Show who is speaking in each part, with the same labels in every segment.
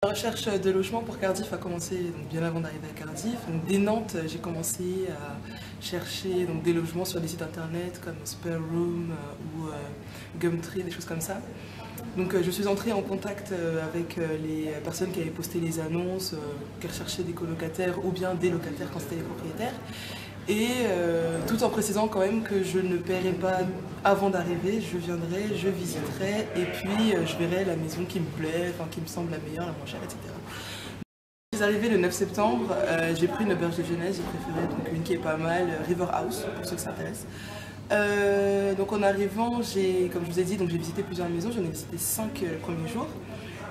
Speaker 1: La recherche de logement pour Cardiff a commencé donc, bien avant d'arriver à Cardiff. Donc, dès Nantes, j'ai commencé à chercher donc, des logements sur des sites internet comme Spare Room ou Gumtree, des choses comme ça. Donc je suis entrée en contact avec les personnes qui avaient posté les annonces, qui recherchaient des colocataires ou bien des locataires quand c'était les propriétaires. Et tout en précisant quand même que je ne paierai pas avant d'arriver, je viendrai, je visiterai et puis je verrai la maison qui me plaît, enfin, qui me semble la meilleure, la moins chère, etc. Je suis arrivée le 9 septembre, j'ai pris une auberge de jeunesse, j'ai préféré donc, une qui est pas mal, River House, pour ceux qui s'intéressent. Donc en arrivant, comme je vous ai dit, j'ai visité plusieurs maisons, j'en ai visité 5 le premier jour.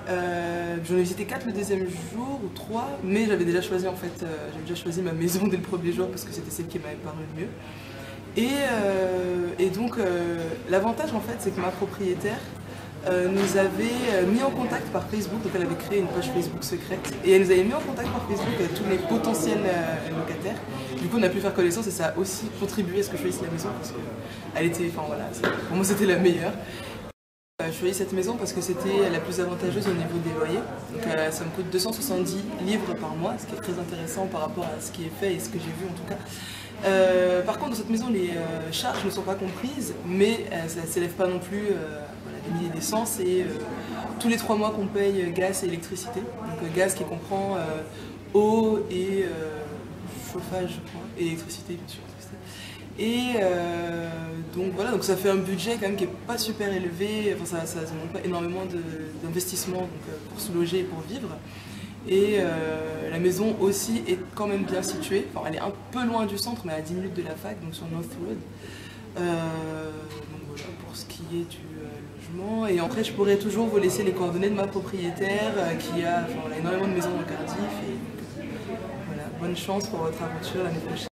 Speaker 1: J'en ai visité 4 le deuxième jour ou 3, mais j'avais déjà choisi en fait, j'avais déjà choisi ma maison dès le premier jour parce que c'était celle qui m'avait paru le mieux. Et donc l'avantage en fait c'est que ma propriétaire nous avait mis en contact par Facebook, donc elle avait créé une page Facebook secrète et elle nous avait mis en contact par Facebook avec tous les potentiels locataires. Du coup on a pu faire connaissance et ça a aussi contribué à ce que je choisisse la maison parce qu'elle était, enfin voilà, pour moi c'était la meilleure. Je choisis cette maison parce que c'était la plus avantageuse au niveau des loyers. Donc, ça me coûte 270 livres par mois, ce qui est très intéressant par rapport à ce qui est fait et ce que j'ai vu en tout cas. Par contre, dans cette maison, les charges ne sont pas comprises, mais ça ne s'élève pas non plus voilà, des milliers d'essence. Et tous les 3 mois qu'on paye gaz et électricité. Donc gaz qui comprend eau et chauffage, je crois, et électricité, bien sûr. Et donc voilà, donc ça fait un budget quand même qui n'est pas super élevé, enfin, ça ne demande pas énormément d'investissement pour se loger et pour vivre. Et la maison aussi est quand même bien située, enfin, elle est un peu loin du centre mais à 10 minutes de la fac, donc sur North Road. Donc voilà pour ce qui est du logement. Et après je pourrais toujours vous laisser les coordonnées de ma propriétaire qui a énormément de maisons dans Cardiff. Et donc, voilà, bonne chance pour votre aventure l'année prochaine.